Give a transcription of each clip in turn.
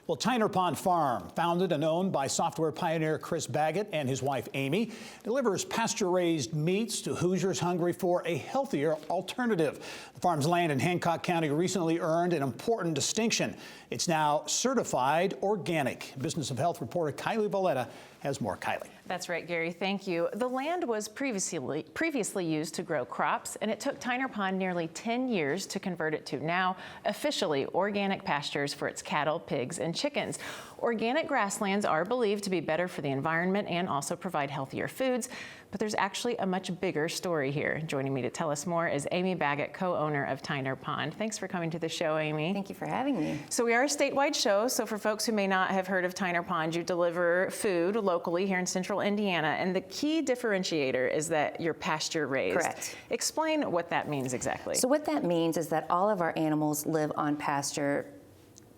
Well, Tyner Pond Farm, founded and owned by software pioneer Chris Baggott and his wife Amy, delivers pasture-raised meats to Hoosiers hungry for a healthier alternative. The farm's land in Hancock County recently earned an important distinction. It's now certified organic. Business of Health reporter Kylie Valletta has more. Kylie. That's right, Gary. Thank you. The land was previously used to grow crops, and it took Tyner Pond nearly 10 years to convert it to now officially organic pastures for its cattle, pigs, and chickens. Organic grasslands are believed to be better for the environment and also provide healthier foods, but there's actually a much bigger story here. Joining me to tell us more is Amy Baggott, co-owner of Tyner Pond. Thanks for coming to the show, Amy. Thank you for having me. So we are a statewide show, so for folks who may not have heard of Tyner Pond, you deliver food locally here in central Indiana, and the key differentiator is that you're pasture raised. Correct. Explain what that means exactly. So what that means is that all of our animals live on pasture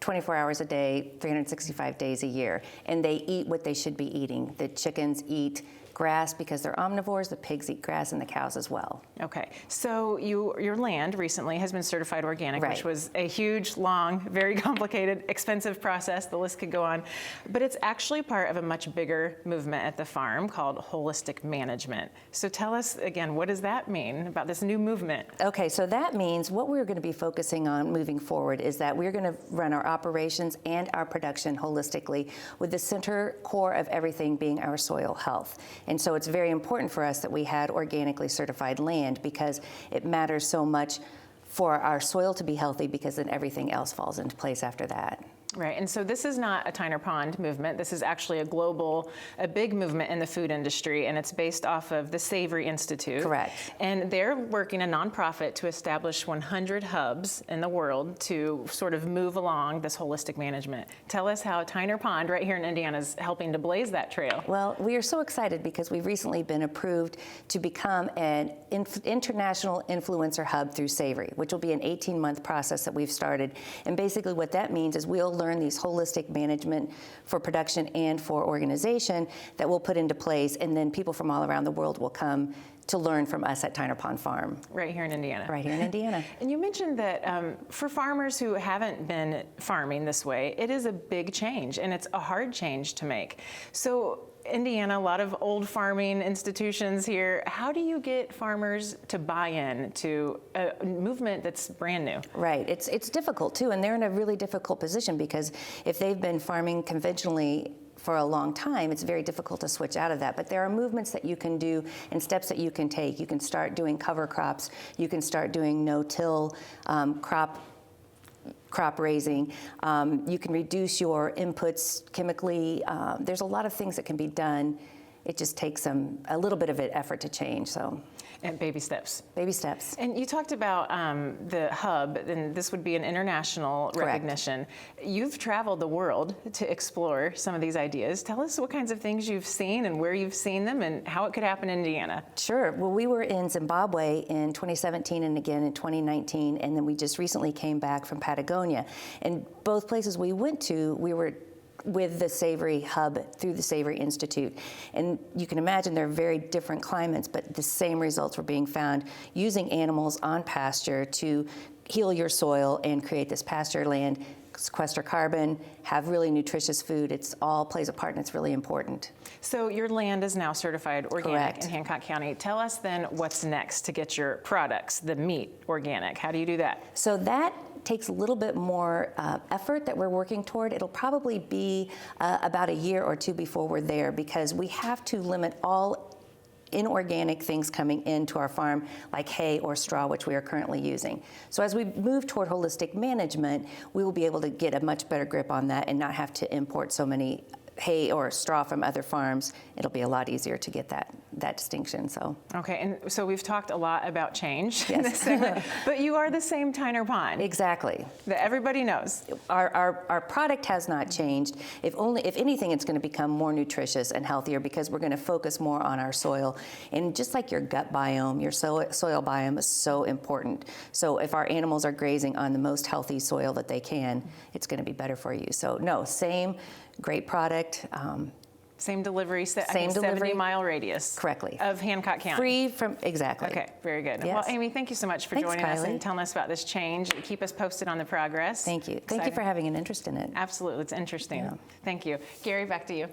24 hours a day, 365 days a year, and they eat what they should be eating. The chickens eat grass because they're omnivores, the pigs eat grass, and the cows as well. Okay, so your land recently has been certified organic, Right. which was a huge, long, very complicated, expensive process. The list could go on. But it's actually part of a much bigger movement at the farm called holistic management. So tell us again, what does that mean about this new movement? Okay, so that means what we're going to be focusing on moving forward is that we're going to run our operations and our production holistically, with the center core of everything being our soil health. And so it's very important for us that we had organically certified land, because it matters so much for our soil to be healthy, because then everything else falls into place after that. Right, and so this is not a Tyner Pond movement. This is actually a big movement in the food industry, and it's based off of the Savory Institute. Correct. And they're working a nonprofit to establish 100 hubs in the world to sort of move along this holistic management. Tell us how Tyner Pond right here in Indiana is helping to blaze that trail. Well, we are so excited because we've recently been approved to become an international influencer hub through Savory, which will be an 18-month process that we've started. And basically what that means is we'll learn these holistic management for production and for organization that we'll put into place, and then people from all around the world will come to learn from us at Tyner Pond Farm. Right here in Indiana. Right here in Indiana. And you mentioned that for farmers who haven't been farming this way, it is a big change, and it's a hard change to make. So Indiana, a lot of old farming institutions here. How do you get farmers to buy in to a movement that's brand new? Right, it's difficult too, and they're in a really difficult position, because if they've been farming conventionally for a long time, it's very difficult to switch out of that. But there are movements that you can do and steps that you can take. You can start doing cover crops. You can start doing no-till crop raising. You can reduce your inputs chemically. There's a lot of things that can be done. It just takes a little bit of an effort to change. So. And baby steps. Baby steps. And you talked about the hub, and this would be an international Correct. Recognition. You've traveled the world to explore some of these ideas. Tell us what kinds of things you've seen and where you've seen them and how it could happen in Indiana. Sure. Well, we were in Zimbabwe in 2017 and again in 2019, and then we just recently came back from Patagonia. And both places we went to, we were with the Savory Hub through the Savory Institute. And you can imagine they're very different climates, but the same results were being found using animals on pasture to heal your soil and create this pasture land, sequester carbon, have really nutritious food. It's all plays a part, and it's really important. So your land is now certified organic Correct. in Hancock County. Tell us then what's next to get your products, the meat, organic. How do you do that? So that takes a little bit more effort that we're working toward. It'll probably be about a year or two before we're there, because we have to limit all inorganic things coming into our farm, like hay or straw, which we are currently using. So as we move toward holistic management, we will be able to get a much better grip on that and not have to import so many hay or straw from other farms. It'll be a lot easier to get that distinction. So. Okay, and so we've talked a lot about change in Yes. this segment, but you are the same Tyner Pond. Exactly. That everybody knows. Our product has not changed. If anything, it's going to become more nutritious and healthier, because we're going to focus more on our soil. And just like your gut biome, your soil biome is so important. So if our animals are grazing on the most healthy soil that they can, it's going to be better for you. So no, same great product. Same delivery, I Same think delivery. 70-mile radius. Correctly. Of Hancock County. Free from, exactly. Okay, very good. Yes. Well, Amy, thank you so much for Thanks, joining us Kylie. and telling us about this change. Keep us posted on the progress. Thank you. Thank you Exciting. for having an interest in it. Absolutely, it's interesting. Yeah. Thank you. Gary, back to you.